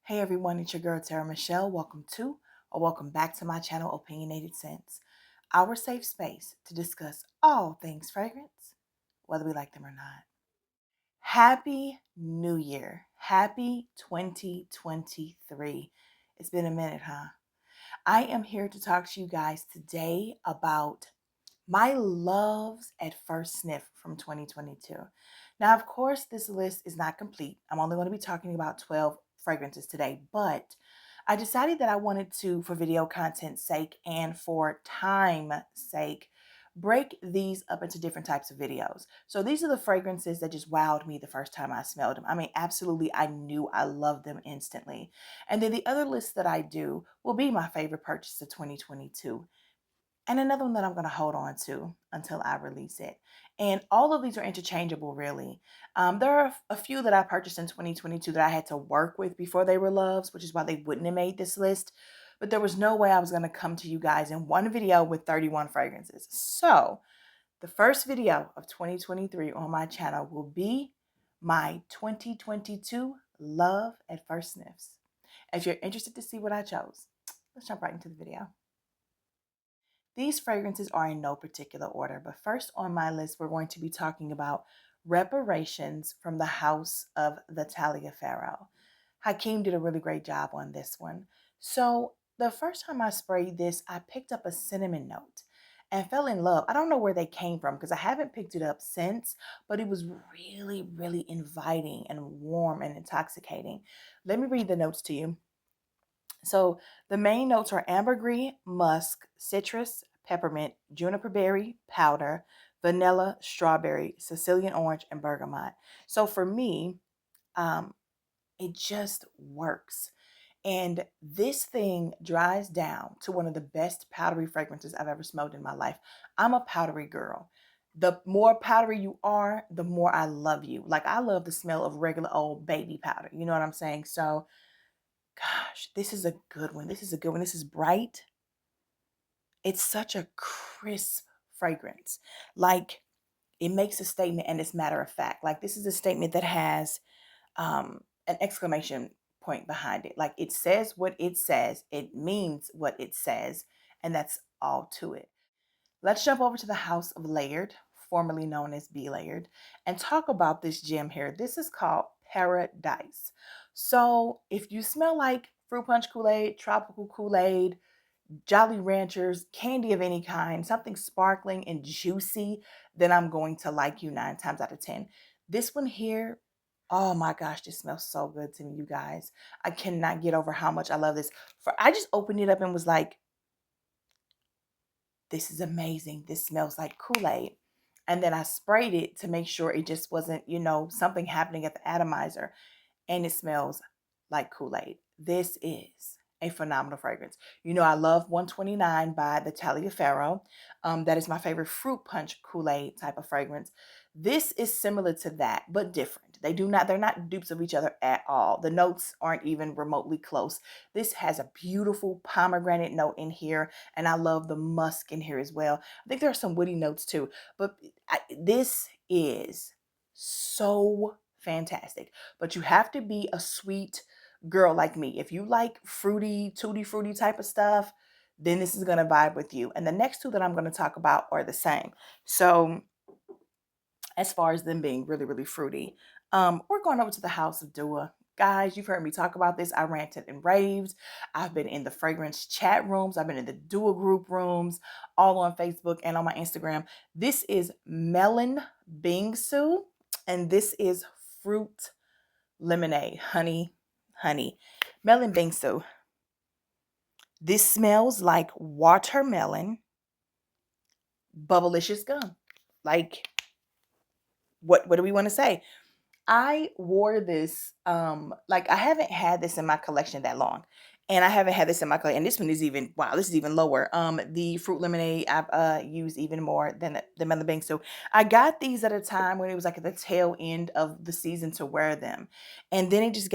Hey everyone, it's your girl TeraMichelle. Welcome to or welcome back to my channel, Opinionated Scents, our safe space to discuss all things fragrance, whether we like them or not. Happy New Year. Happy 2023. It's been a minute, huh? I am here to talk to you guys today about my loves at first sniff from 2022. Now, of course, this list is not complete. I'm only going to be talking about 12 fragrances today, but I decided that I wanted to, for video content's sake and for time sake, break these up into different types of videos. So these are the fragrances that just wowed me the first time I smelled them. I mean, absolutely, I knew I loved them instantly. And then the other list that I do will be my favorite purchase of 2022. And another one that I'm going to hold on to until I release it. And all of these are interchangeable, really. There are a few that I purchased in 2022 that I had to work with before they were loves, which is why they wouldn't have made this list. But there was no way I was going to come to you guys in one video with 31 fragrances. So the first video of 2023 on my channel will be my 2022 Love at First Sniffs. If you're interested to see what I chose, let's jump right into the video. These fragrances are in no particular order, but first on my list, we're going to be talking about Reparations from the House of the Taliaferro. Hakeem did a really great job on this one. So the first time I sprayed this, I picked up a cinnamon note and fell in love. I don't know where they came from because I haven't picked it up since, but it was really, really inviting and warm and intoxicating. Let me read the notes to you. So the main notes are ambergris, musk, citrus, peppermint, juniper berry, powder, vanilla, strawberry, Sicilian orange, and bergamot. So for me, it just works. And this thing dries down to one of the best powdery fragrances I've ever smelled in my life. I'm a powdery girl. The more powdery you are, the more I love you. Like I love the smell of regular old baby powder. You know what I'm saying? So gosh, this is a good one. This is a good one. This is bright. It's such a crisp fragrance. Like it makes a statement and it's matter of fact. Like this is a statement that has an exclamation point behind it. Like it says what it says. It means what it says. And that's all to it. Let's jump over to the House of Layered, formerly known as B Layered, and talk about this gem here. This is called Paradise. So if you smell like fruit punch Kool-Aid, tropical Kool-Aid, Jolly Ranchers, candy of any kind, something sparkling and juicy, then I'm going to like you 9 times out of 10. This one here, oh my gosh, this smells so good to me, you guys. I cannot get over how much I love this. I just opened it up and was like, this is amazing. This smells like Kool-Aid. And then I sprayed it to make sure it just wasn't, something happening at the atomizer. And it smells like Kool-Aid. This is a phenomenal fragrance. I love 129 by the Taliaferro. That is my favorite fruit punch Kool-Aid type of fragrance. This is similar to that, but different. They're not dupes of each other at all. The notes aren't even remotely close. This has a beautiful pomegranate note in here, and I love the musk in here as well. I think there are some woody notes too, but this is so fantastic. But you have to be a sweet girl like me. If you like fruity, tutti fruity type of stuff, then this is going to vibe with you. And the next two that I'm going to talk about are the same. So as far as them being really, really fruity, we're going over to the House of Dua. Guys, you've heard me talk about this. I ranted and raved. I've been in the fragrance chat rooms. I've been in the Dua group rooms, all on Facebook and on my Instagram. This is Melon BINGSU, and this is fruit lemonade. Honey. Melon BINGSU. This smells like watermelon, bubblicious gum. Like, what do we want to say? I wore this, like I haven't had this in my collection that long. And I haven't had this in my collection. And this one is even, wow, this is even lower. The fruit lemonade I've used even more than the Melon Bank. So I got these at a time when it was like at the tail end of the season to wear them. And then things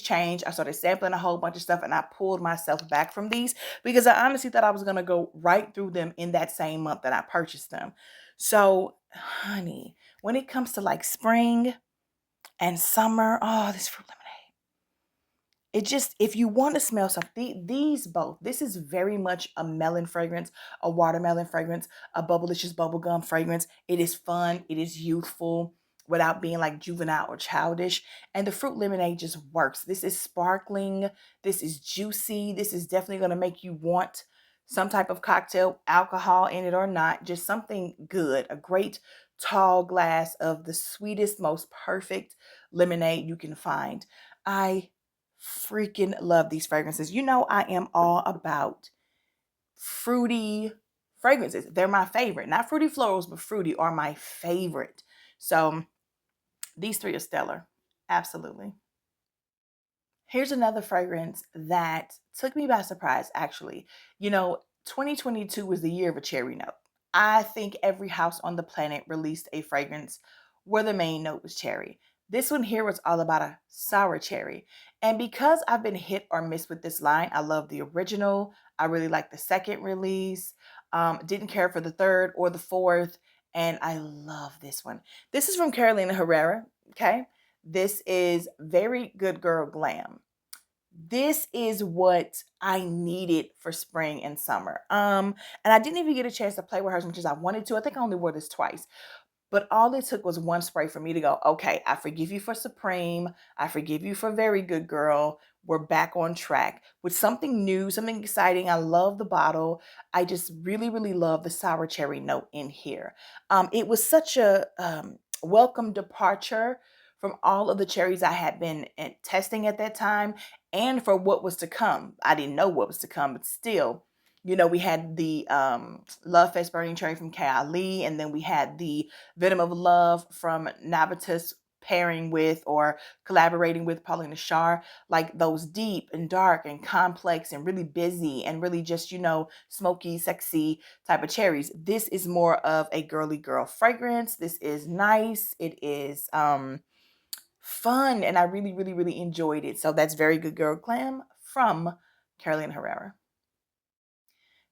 changed. I started sampling a whole bunch of stuff and I pulled myself back from these because I honestly thought I was going to go right through them in that same month that I purchased them. So, honey, when it comes to like spring and summer, oh, this fruit lemonade. it just, if you want to smell something, these both, this is very much a melon fragrance, a watermelon fragrance, a bubblicious bubblegum fragrance. It is fun, it is youthful without being like juvenile or childish. And the fruit lemonade just works. This is sparkling, this is juicy, this is definitely going to make you want some type of cocktail, alcohol in it or not, just something good, a great tall glass of the sweetest, most perfect lemonade you can find. I freaking love these fragrances. You know, I am all about fruity fragrances. They're my favorite. Not fruity florals, but fruity are my favorite. So these three are stellar. Absolutely. Here's another fragrance that took me by surprise, actually. You know, 2022 was the year of a cherry note. I think every house on the planet released a fragrance where the main note was cherry. This one here was all about a sour cherry. And because I've been hit or miss with this line, I love the original. I really like the second release. Didn't care for the third or the fourth. And I love this one. This is from Carolina Herrera. Okay. This is Very Good Girl Glam. This is what I needed for spring and summer. And I didn't even get a chance to play with her as much as I wanted to. I think I only wore this twice. But all it took was one spray for me to go, okay, I forgive you for Supreme. I forgive you for Very Good Girl. We're back on track with something new, something exciting. I love the bottle. I just really, really love the sour cherry note in here. It was such a welcome departure from all of the cherries I had been testing at that time and for what was to come. I didn't know what was to come, but still, you know, we had the Love Fest Burning Cherry from Kali, and then we had the Venom of Love from Navitus pairing with or collaborating with Paulina Shar, like those deep and dark and complex and really busy and really just, you know, smoky, sexy type of cherries. This is more of a girly girl fragrance. This is nice. It is fun, and I really, really, really enjoyed it. So that's Very Good Girl Glam from Carolina Herrera.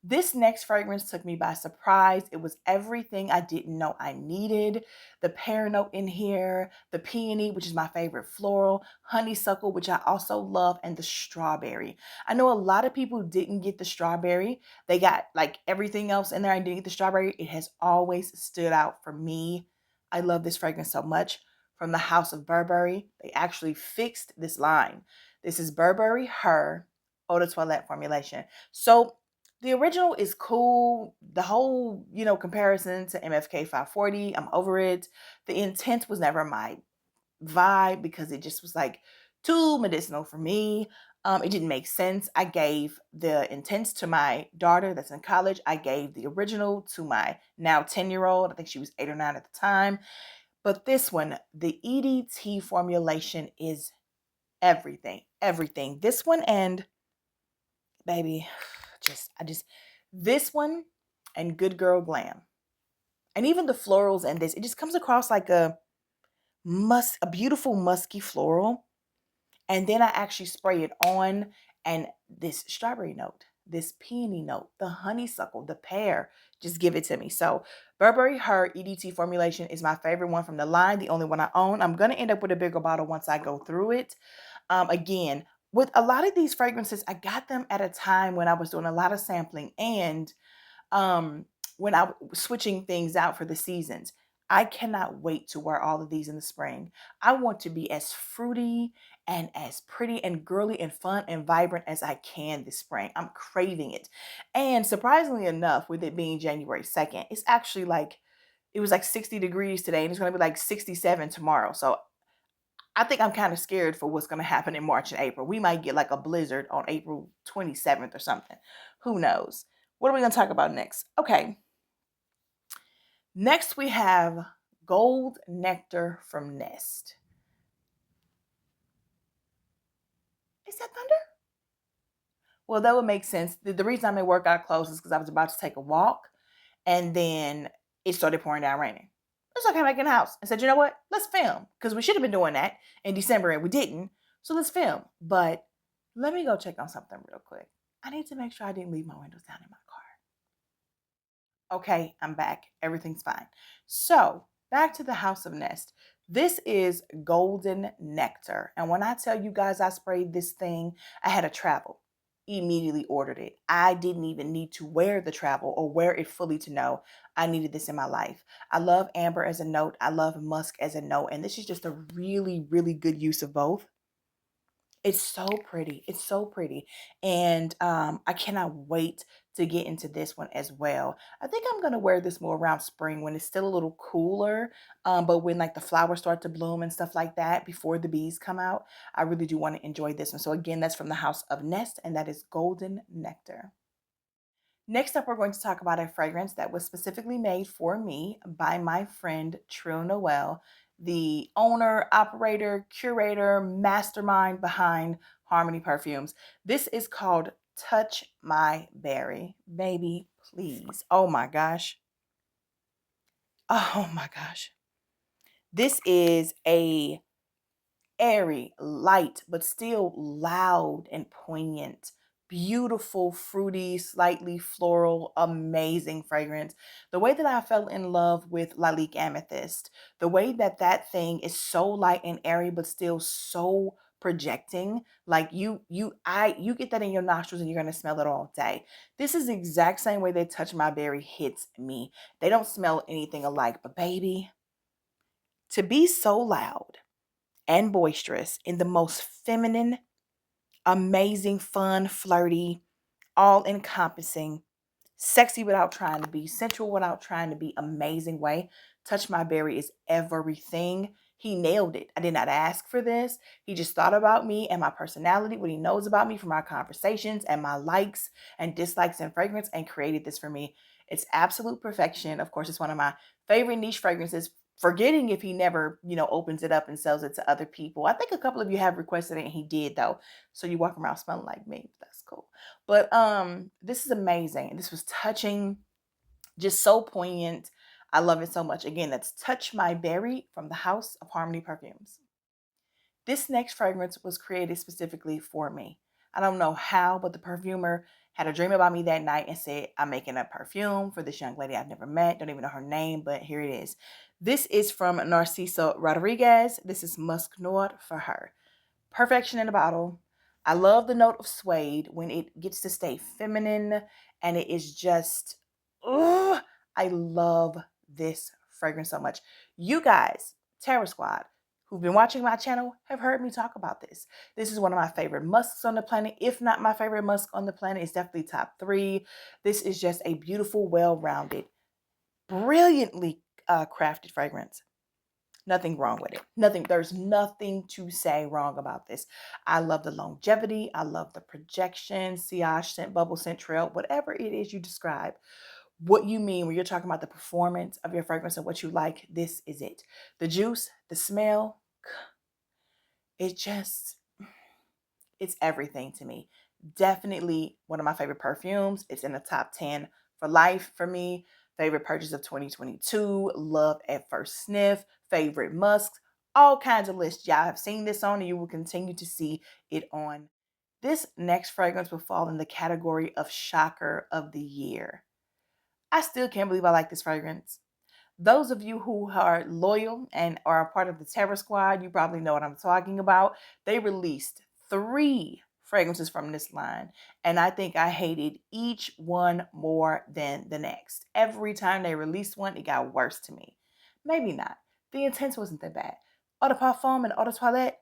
This next fragrance took me by surprise. It was everything I didn't know I needed. The pear note in here, the peony, which is my favorite floral, honeysuckle, which I also love, and the strawberry. I know a lot of people didn't get the strawberry. They got like everything else in there. I didn't get the strawberry. It has always stood out for me. I love this fragrance so much. From the House of Burberry, they actually fixed this line. This is Burberry Her Eau de Toilette formulation. So the original is cool. The whole, you know, comparison to MFK 540, I'm over it. The Intense was never my vibe because it just was like too medicinal for me. It didn't make sense. I gave the Intense to my daughter that's in college. I gave the original to my now 10-year-old. I think she was 8 or 9 at the time. But this one, the EDT formulation is everything. Everything. This one and baby, this one and Good Girl Glam. And even the florals in this, it just comes across like a beautiful musky floral. And then I actually spray it on, and this strawberry note, this peony note, the honeysuckle, the pear, just give it to me. So Burberry Her EDT formulation is my favorite one from the line, the only one I own. I'm going to end up with a bigger bottle once I go through it. Again, with a lot of these fragrances, I got them at a time when I was doing a lot of sampling and when I was switching things out for the seasons. I cannot wait to wear all of these in the spring. I want to be as fruity and as pretty and girly and fun and vibrant as I can this spring. I'm craving it. And surprisingly enough, with it being January 2nd, it's actually like, it was like 60 degrees today and it's going to be like 67 tomorrow. So I think I'm kind of scared for what's going to happen in March and April. We might get like a blizzard on April 27th or something. Who knows? What are we going to talk about next? Okay. Next, we have Gold Nectar from Nest. Is that thunder? Well, that would make sense. The reason I'm in workout clothes is because I was about to take a walk and then it started pouring down raining. So I came back in the house and said, you know what? Let's film. Because we should have been doing that in December and we didn't. So let's film. But let me go check on something real quick. I need to make sure I didn't leave my windows down in my car. Okay, I'm back. Everything's fine. So back to the House of Nest. This is Golden Nectar. And when I tell you guys I sprayed this thing, I had to travel. Immediately ordered it. I didn't even need to wear the travel or wear it fully to know I needed this in my life. I love amber as a note. I love musk as a note. And this is just a really, really good use of both. It's so pretty. It's so pretty. And I cannot wait to get into this one as well. I think I'm going to wear this more around spring when it's still a little cooler. But when like the flowers start to bloom and stuff like that before the bees come out, I really do want to enjoy this one. So again, that's from the House of Nest, and that is Golden Nectar. Next up, we're going to talk about a fragrance that was specifically made for me by my friend True Noel, the owner, operator, curator, mastermind behind Harmony Perfumes. This is called Touch My Berry. Baby, please. Oh my gosh. Oh my gosh. This is a airy, light, but still loud and poignant. Beautiful, fruity, slightly floral, amazing fragrance. The way that I fell in love with Lalique Amethyst, the way that that thing is so light and airy, but still so projecting. Like you get that in your nostrils and you're gonna smell it all day. This is the exact same way they Touch My Berry hits me. They don't smell anything alike, but baby, to be so loud and boisterous in the most feminine, amazing, fun, flirty, all encompassing, sexy without trying to be, sensual without trying to be, amazing way. Touch My Berry is everything. He nailed it. I did not ask for this. He just thought about me and my personality, what he knows about me from our conversations and my likes and dislikes in fragrance, and created this for me. It's absolute perfection. Of course, it's one of my favorite niche fragrances. Forgetting if he never, opens it up and sells it to other people. I think a couple of you have requested it and he did though. So you walk around smelling like me. That's cool. But this is amazing. This was touching, just so poignant. I love it so much. Again, that's Touch My Berry from the House of Harmony Perfumes. This next fragrance was created specifically for me. I don't know how, but the perfumer had a dream about me that night and said, I'm making a perfume for this young lady I've never met. Don't even know her name, but here it is. This is from Narciso Rodriguez. This is Musk Noir for her. Perfection in a bottle. I love the note of suede when it gets to stay feminine, and it is just, ugh, I love this fragrance so much. You guys, Terror Squad, who've been watching my channel, have heard me talk about this. This is one of my favorite musks on the planet. If not my favorite musk on the planet, it's definitely top 3. This is just a beautiful, well-rounded, brilliantly crafted fragrance. Nothing wrong with it. There's nothing to say wrong about this. I love the longevity. I love the projection, sillage, scent, bubble, scent trail, whatever it is you describe. What you mean when you're talking about the performance of your fragrance and what you like, this is it. The juice, the smell, it just, it's everything to me. Definitely one of my favorite perfumes. It's in the top 10 for life for me. Favorite purchase of 2022. Love at first sniff. Favorite musks. All kinds of lists. Y'all have seen this on and you will continue to see it on. This next fragrance will fall in the category of shocker of the year. I still can't believe I like this fragrance. Those of you who are loyal and are a part of the Terror Squad, you probably know what I'm talking about. They released 3 fragrances from this line, and I think I hated each one more than the next. Every time they released one, it got worse to me. Maybe not. The Intense wasn't that bad. Eau de Parfum and Eau de Toilette,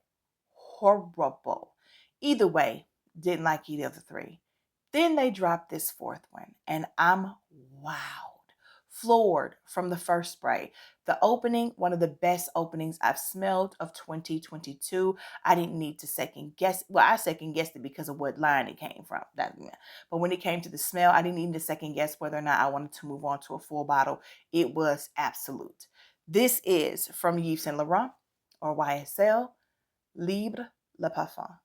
horrible. Either way, didn't like either of the 3. Then they dropped this 4th one, and I'm wowed, floored from the first spray. The opening, one of the best openings I've smelled of 2022. I didn't need to second guess. Well, I second guessed it because of what line it came from. But when it came to the smell, I didn't need to second guess whether or not I wanted to move on to a full bottle. It was absolute. This is from Yves Saint Laurent, or YSL, Libre Le Parfum.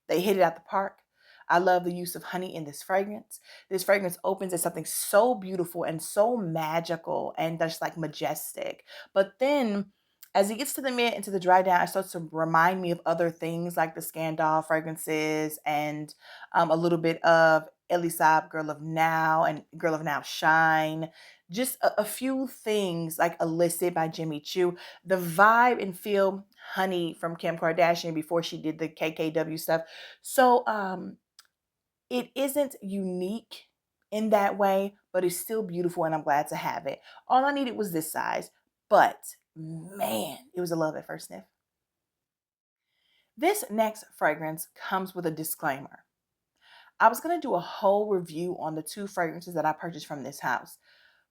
They hit it out the park. I love the use of honey in this fragrance. This fragrance opens as something so beautiful and so magical and just like majestic. But then as it gets to the mid and to the dry down, it starts to remind me of other things like the Scandal fragrances and a little bit of Elisab, Girl of Now, and Girl of Now Shine. Just a few things like Illicit by Jimmy Choo. The vibe and feel Honey from Kim Kardashian before she did the KKW stuff. So it isn't unique in that way, but it's still beautiful and I'm glad to have it. All I needed was this size, but man, it was a love at first sniff. This next fragrance comes with a disclaimer. I was going to do a whole review on the 2 fragrances that I purchased from this house,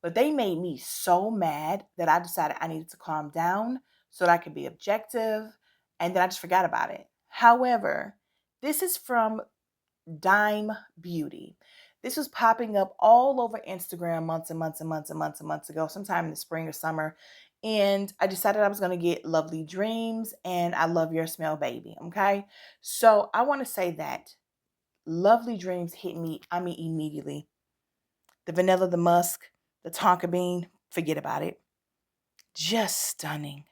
but they made me so mad that I decided I needed to calm down so that I could be objective, and then I just forgot about it. However, this is from Dime Beauty. This was popping up all over Instagram months and months and months and months and months ago, sometime in the spring or summer. And I decided I was going to get Lovely Dreams and I Love Your Smell Baby. Okay. So I want to say that Lovely Dreams hit me, immediately. The vanilla, the musk, the tonka bean, forget about it. Just stunning.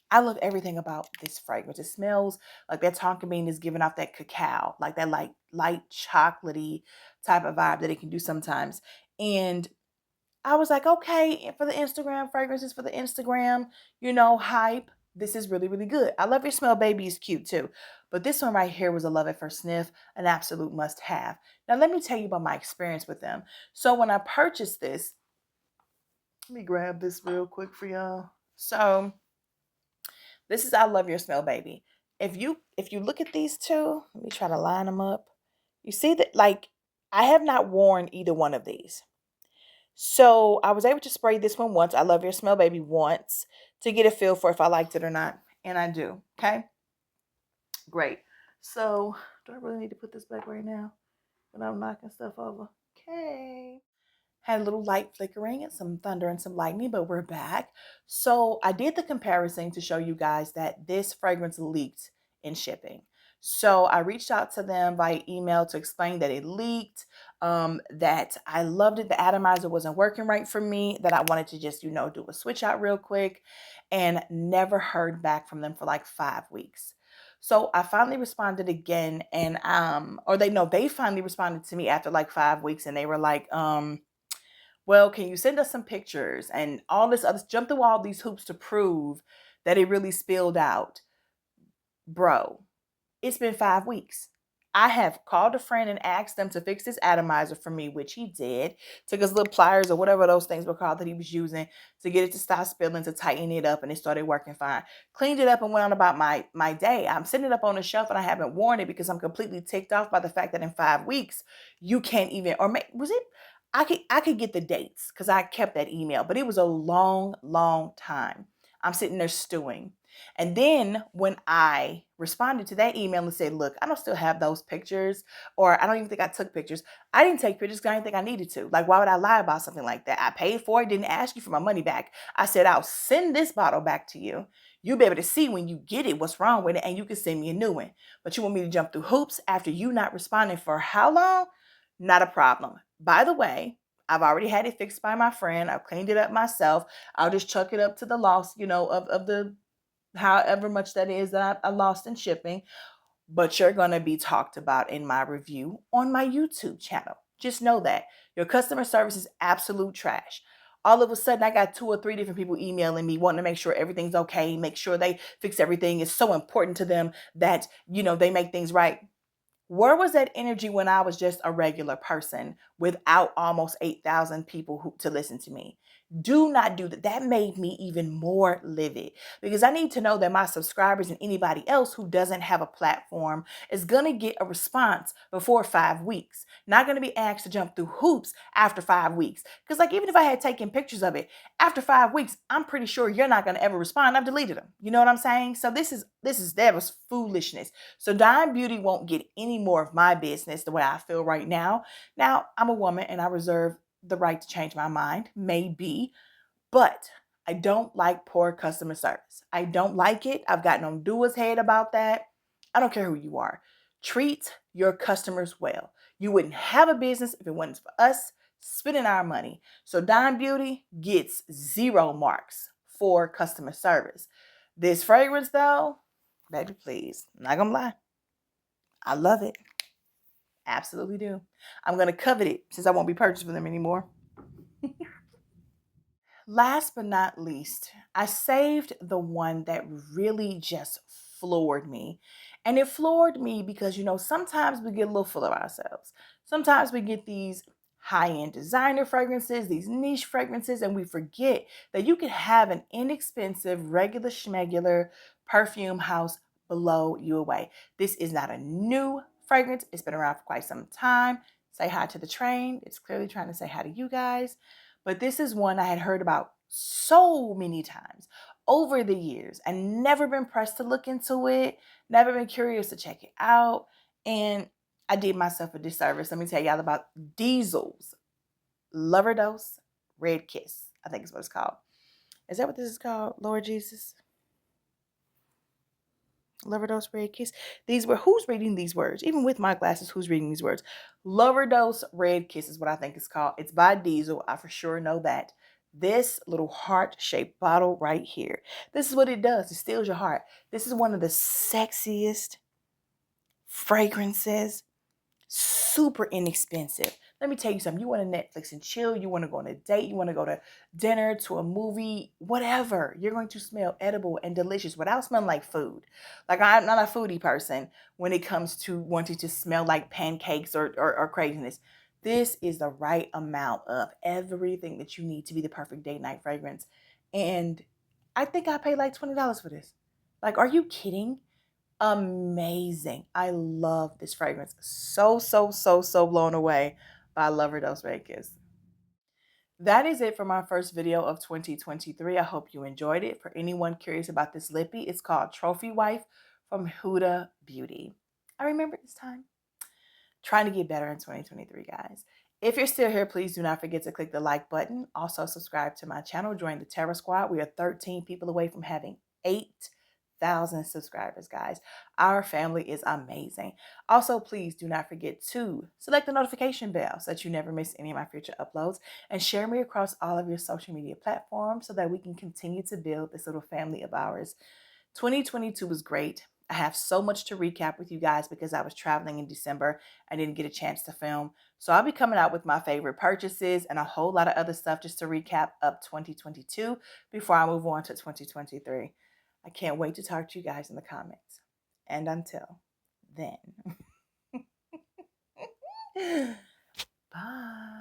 I love everything about this fragrance. It smells like that tonka bean is giving off that cacao, like that light chocolatey type of vibe that it can do sometimes. And I was like, okay, for the Instagram fragrances, for the Instagram, hype, this is really, really good. I Love Your Smell Baby is cute too. But this one right here was a love at first sniff, an absolute must have. Now, let me tell you about my experience with them. So when I purchased this, let me grab this real quick for y'all. So this is I Love Your Smell Baby. If you look at these two, let me try to line them up. You see that, like, I have not worn either one of these. So I was able to spray this one once, I Love Your Smell Baby, once, to get a feel for if I liked it or not. And I do. Okay. Great. So do I really need to put this back right now when I'm knocking stuff over? Okay. Had a little light flickering and some thunder and some lightning, but we're back. So I did the comparison to show you guys that this fragrance leaked in shipping. So I reached out to them via email to explain that it leaked, that I loved it. The atomizer wasn't working right for me, that I wanted to just, do a switch out real quick, and never heard back from them for like 5 weeks. So I finally responded again, and they finally responded to me after like 5 weeks, and they were like, well, can you send us some pictures and all this other, jump through all these hoops to prove that it really spilled out? Bro, it's been 5 weeks. I have called a friend and asked them to fix this atomizer for me, which he did. Took his little pliers or whatever those things were called that he was using to get it to stop spilling, to tighten it up, and it started working fine. Cleaned it up and went on about my day. I'm sitting it up on the shelf and I haven't worn it because I'm completely ticked off by the fact that in 5 weeks you can't even, was it? I could get the dates because I kept that email, but it was a long, long time. I'm sitting there stewing. And then when I responded to that email and said, look, I don't still have those pictures, or I don't even think I took pictures. I didn't take pictures because I didn't think I needed to. Like, why would I lie about something like that? I paid for it, didn't ask you for my money back. I said, I'll send this bottle back to you. You'll be able to see when you get it what's wrong with it, and you can send me a new one. But you want me to jump through hoops after you not responding for how long? Not a problem. By the way, I've already had it fixed by my friend. I've cleaned it up myself. I'll just chuck it up to the loss, of the however much that is that I lost in shipping. But you're going to be talked about in my review on my YouTube channel. Just know that your customer service is absolute trash. All of a sudden, I got 2 or 3 different people emailing me wanting to make sure everything's okay, make sure they fix everything. It's so important to them that, they make things right. Where was that energy when I was just a regular person without almost 8,000 people to listen to me? Do not do that. That made me even more livid because I need to know that my subscribers and anybody else who doesn't have a platform is going to get a response before 5 weeks. Not going to be asked to jump through hoops after 5 weeks. Because even if I had taken pictures of it, after 5 weeks, I'm pretty sure you're not going to ever respond. I've deleted them. You know what I'm saying? So that was foolishness. So Dime Beauty won't get any more of my business the way I feel right now. Now, I'm a woman and I reserve the right to change my mind, maybe, but I don't like poor customer service. I don't like it. I've gotten on Dua's head about that. I don't care who you are. Treat your customers well. You wouldn't have a business if it wasn't for us spending our money. So Dime Beauty gets 0 marks for customer service. This fragrance though, baby, please, I'm not gonna lie. I love it. Absolutely do. I'm going to covet it since I won't be purchasing them anymore. Last but not least, I saved the one that really just floored me. And it floored me because, sometimes we get a little full of ourselves. Sometimes we get these high-end designer fragrances, these niche fragrances, and we forget that you can have an inexpensive, regular schmegular perfume house blow you away. This is not a new fragrance. It's been around for quite some time. Say hi to the train. It's clearly trying to say hi to you guys. But this is one I had heard about so many times over the years and never been pressed to look into it, never been curious to check it out. And I did myself a disservice. Let me tell y'all about Diesel's LOVERDOSE Red Kiss. I think is what it's called. Is that what this is called, Lord Jesus? LOVERDOSE Red Kiss. Who's reading these words? Even with my glasses, who's reading these words? LOVERDOSE Red Kiss is what I think it's called. It's by Diesel. I for sure know that. This little heart-shaped bottle right here. This is what it does. It steals your heart. This is one of the sexiest fragrances. Super inexpensive. Let me tell you something. You want to Netflix and chill. You want to go on a date. You want to go to dinner, to a movie, whatever. You're going to smell edible and delicious without smelling like food. Like, I'm not a foodie person when it comes to wanting to smell like pancakes or craziness. This is the right amount of everything that you need to be the perfect date night fragrance. And I think I paid like $20 for this. Like, are you kidding? Amazing. I love this fragrance. So blown away by LOVERDOSE Red Kiss. That is it for my first video of 2023. I hope you enjoyed it. For anyone curious about this lippy, it's called Trophy Wife from Huda Beauty. I remember this time. Trying to get better in 2023, guys. If you're still here, please do not forget to click the like button. Also, subscribe to my channel. Join the Terra Squad. We are 13 people away from having 8,000 subscribers, guys. Our family is amazing. Also, please do not forget to select the notification bell so that you never miss any of my future uploads, and share me across all of your social media platforms so that we can continue to build this little family of ours. 2022 was great. I have so much to recap with you guys because I was traveling in December and didn't get a chance to film. So I'll be coming out with my favorite purchases and a whole lot of other stuff just to recap up 2022 before I move on to 2023. I can't wait to talk to you guys in the comments. And until then, bye.